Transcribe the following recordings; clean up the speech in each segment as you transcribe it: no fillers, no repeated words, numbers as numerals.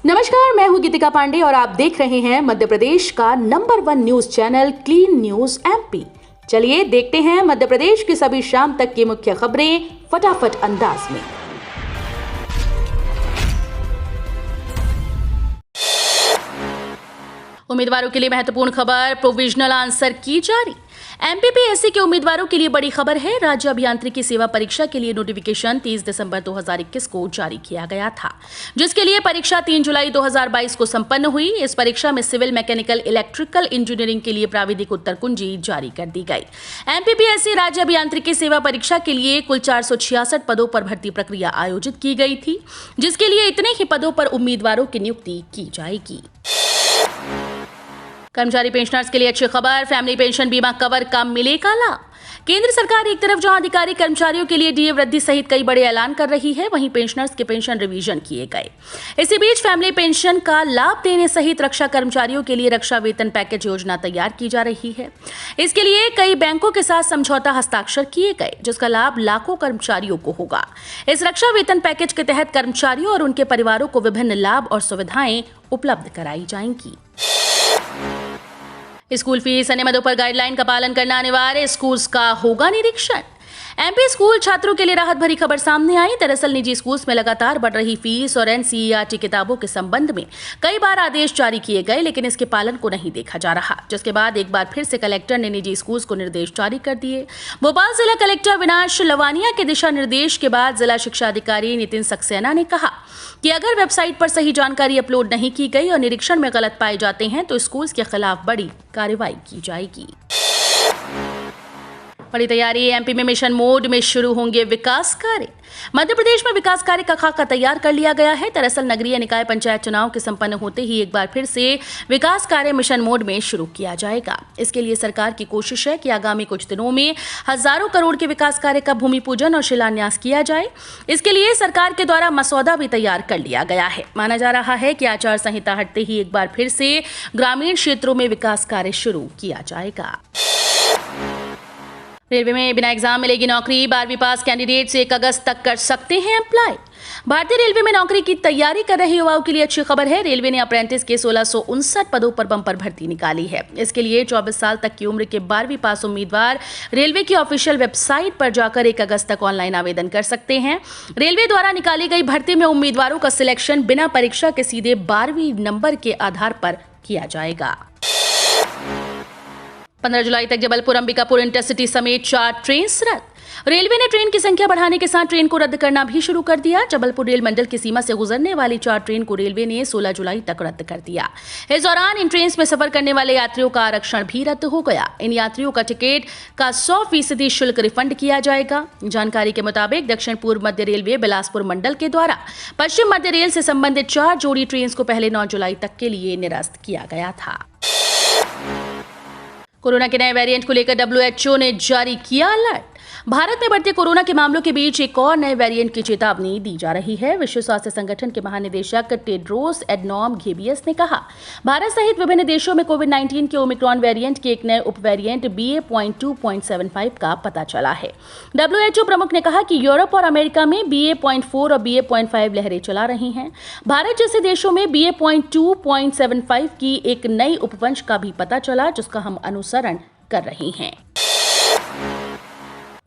नमस्कार, मैं हूं गीतिका पांडे और आप देख रहे हैं मध्य प्रदेश का number 1 news channel clean news MP. चलिए देखते हैं मध्य प्रदेश की सभी शाम तक की मुख्य खबरें फटाफट अंदाज में। उम्मीदवारों के लिए महत्वपूर्ण खबर, प्रोविजनल आंसर की जारी। एमपीपीएससी के उम्मीदवारों के लिए बड़ी खबर है। राज्य अभियांत्रिकी सेवा परीक्षा के लिए नोटिफिकेशन 30 दिसंबर 2021 को जारी किया गया था, जिसके लिए परीक्षा 3 जुलाई 2022 को संपन्न हुई। इस परीक्षा में सिविल, मैकेनिकल, इलेक्ट्रिकल इंजीनियरिंग के लिए प्राविधिक उत्तर कुंजी जारी कर दी गई। एमपीपीएससी राज्य अभियांत्रिकी सेवा परीक्षा के लिए कुल 466 पदों पर भर्ती प्रक्रिया आयोजित की गई थी, जिसके लिए इतने ही पदों पर उम्मीदवारों की नियुक्ति की जाएगी। कर्मचारी पेंशनर्स के लिए अच्छी खबर, फैमिली पेंशन बीमा कवर का मिलेगा लाभ। केंद्र सरकार एक तरफ जहां अधिकारी कर्मचारियों के लिए डीए वृद्धि सहित कई बड़े ऐलान कर रही है, वहीं पेंशनर्स के पेंशन रिवीजन किए गए। इसी बीच फैमिली पेंशन का लाभ देने सहित रक्षा कर्मचारियों के लिए रक्षा वेतन पैकेज योजना तैयार की जा रही है। इसके लिए कई बैंकों के साथ समझौता हस्ताक्षर किए गए, जिसका लाभ लाखों कर्मचारियों को होगा। इस रक्षा वेतन पैकेज के तहत कर्मचारियों और उनके परिवारों को विभिन्न लाभ और सुविधाएं उपलब्ध कराई जाएंगी। स्कूल फीस, अन्य मदों पर गाइडलाइन का पालन करना अनिवार्य, स्कूल्स का होगा निरीक्षण। एमपी स्कूल छात्रों के लिए राहत भरी खबर सामने आई। दरअसल निजी स्कूल्स में लगातार बढ़ रही फीस और एनसीईआरटी किताबों के संबंध में कई बार आदेश जारी किए गए, लेकिन इसके पालन को नहीं देखा जा रहा, जिसके बाद एक बार फिर से कलेक्टर ने निजी स्कूल्स को निर्देश जारी कर दिए। भोपाल जिला कलेक्टर अविनाश लवानिया के दिशा निर्देश के बाद जिला शिक्षा अधिकारी नितिन सक्सेना ने कहा कि अगर वेबसाइट पर सही जानकारी अपलोड नहीं की गई और निरीक्षण में गलत पाए जाते हैं तो स्कूल्स के खिलाफ बड़ी कार्रवाई की जाएगी। बड़ी तैयारी, एमपी में मिशन मोड में शुरू होंगे विकास कार्य। मध्य प्रदेश में विकास कार्य का खाका तैयार कर लिया गया है। दरअसल नगरीय निकाय पंचायत चुनाव के संपन्न होते ही एक बार फिर से विकास कार्य मिशन मोड में शुरू किया जाएगा। इसके लिए सरकार की कोशिश है कि आगामी कुछ दिनों में हजारों करोड़ के विकास कार्य का भूमि पूजन और शिलान्यास किया जाए। इसके लिए सरकार के द्वारा मसौदा भी तैयार कर लिया गया है। माना जा रहा है कि आचार संहिता हटते ही एक बार फिर से ग्रामीण क्षेत्रों में विकास कार्य शुरू किया जाएगा। रेलवे में बिना एग्जाम मिलेगी नौकरी, 12वीं पास कैंडिडेट से 1 अगस्त तक कर सकते हैं अप्लाई। भारतीय रेलवे में नौकरी की तैयारी कर रहे युवाओं के लिए अच्छी खबर है। रेलवे ने अप्रेंटिस के 1659 पदों पर बम्पर भर्ती निकाली है। इसके लिए 24 साल तक की उम्र के 12वीं पास उम्मीदवार रेलवे की ऑफिशियल वेबसाइट पर जाकर 1 अगस्त तक ऑनलाइन आवेदन कर सकते हैं। रेलवे द्वारा निकाली गई भर्ती में उम्मीदवारों का सिलेक्शन बिना परीक्षा के सीधे 12वीं नंबर के आधार पर किया जाएगा। 15 जुलाई तक जबलपुर अंबिकापुर इंटरसिटी समेत 4 ट्रेन रद्द। रेलवे ने ट्रेन की संख्या बढ़ाने के साथ ट्रेन को रद्द करना भी शुरू कर दिया। जबलपुर रेल मंडल की सीमा से गुजरने वाली 4 ट्रेन को रेलवे ने 16 जुलाई तक रद्द कर दिया। इस दौरान इन ट्रेन में सफर करने वाले यात्रियों का आरक्षण भी रद्द हो गया। इन यात्रियों का टिकट का 100% शुल्क रिफंड किया जाएगा। जानकारी के मुताबिक दक्षिण पूर्व मध्य रेलवे बिलासपुर मंडल के द्वारा पश्चिम मध्य रेल से संबंधित 4 जोड़ी ट्रेन को पहले 9 जुलाई तक के लिए निरस्त किया गया था। कोरोना के नए वेरिएंट को लेकर WHO ने जारी किया अलर्ट। भारत में बढ़ते कोरोना के मामलों के बीच एक और नए वेरिएंट की चेतावनी दी जा रही है। विश्व स्वास्थ्य संगठन के महानिदेशक टेड्रोस एडनॉम घेब्रियस ने कहा, भारत सहित विभिन्न देशों में कोविड-19 के ओमिक्रॉन वेरिएंट के एक नए उप वेरिएंट BA.2.75 का पता चला है। WHO प्रमुख ने कहा कि यूरोप और अमेरिका में BA.4 और BA.5 लहरें चला रही हैं। भारत जैसे देशों में BA.2.75 की एक नई उपवंश का भी पता चला, जिसका हम अनुसरण कर रहे हैं।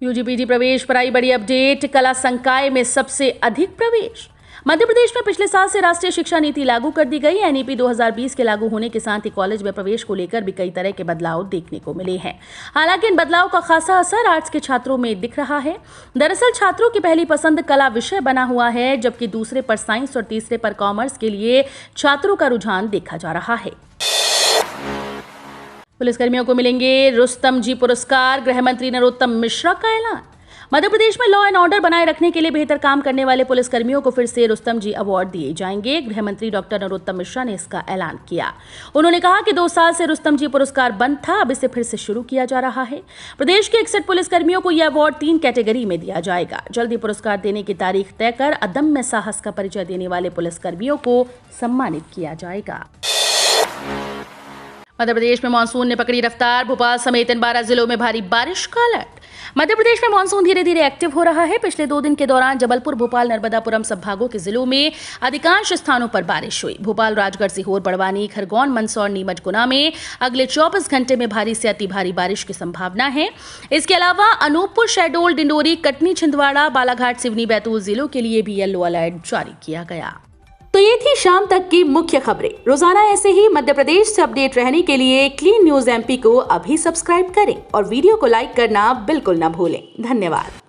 यूजीपीजी प्रवेश पर आई बड़ी अपडेट। कला संकाय में सबसे अधिक प्रवेश। मध्य प्रदेश में पिछले साल से राष्ट्रीय शिक्षा नीति लागू कर दी गई। एनईपी 2020 के लागू होने के साथ ही कॉलेज में प्रवेश को लेकर भी कई तरह के बदलाव देखने को मिले हैं। हालांकि इन बदलाव का खासा असर आर्ट्स के छात्रों में दिख रहा है। दरअसल छात्रों की पहली पसंद कला विषय बना हुआ है, जबकि दूसरे पर साइंस और तीसरे पर कॉमर्स के लिए छात्रों का रुझान देखा जा रहा है। पुलिसकर्मियों को मिलेंगे रुस्तम जी पुरस्कार, गृह मंत्री नरोत्तम मिश्रा का ऐलान। मध्य प्रदेश में लॉ एंड ऑर्डर बनाए रखने के लिए बेहतर काम करने वाले पुलिसकर्मियों को फिर से रुस्तम जी अवार्ड दिए जाएंगे। गृह मंत्री डॉक्टर नरोत्तम मिश्रा ने इसका ऐलान किया। उन्होंने कहा कि 2 साल से रुस्तम जी पुरस्कार बंद था, अब इसे फिर से शुरू किया जा रहा है। प्रदेश के 61 पुलिसकर्मियों को यह अवार्ड 3 कैटेगरी में दिया जाएगा। जल्द ही पुरस्कार देने की तारीख तय कर अदम्य साहस का परिचय देने वाले पुलिसकर्मियों को सम्मानित किया जाएगा। मध्य प्रदेश में मानसून ने पकड़ी रफ्तार, भोपाल समेत इन 12 जिलों में भारी बारिश का अलर्ट। मध्य प्रदेश में मानसून धीरे धीरे एक्टिव हो रहा है। पिछले 2 दिन के दौरान जबलपुर, भोपाल, नर्मदापुरम संभागों के जिलों में अधिकांश स्थानों पर बारिश हुई। भोपाल, राजगढ़, सीहोर, बड़वानी, खरगोन, मंदसौर, नीमच, गुना में अगले 24 घंटे में भारी से अति भारी बारिश की संभावना है। इसके अलावा अनूपपुर, शहडोल, डिंडोरी, कटनी, छिंदवाड़ा, बालाघाट, सिवनी, बैतूल जिलों के लिए भी येलो अलर्ट जारी किया गया। तो ये थी शाम तक की मुख्य खबरें। रोजाना ऐसे ही मध्य प्रदेश से अपडेट रहने के लिए क्लीन न्यूज एमपी को अभी सब्सक्राइब करें और वीडियो को लाइक करना बिल्कुल न भूलें। धन्यवाद।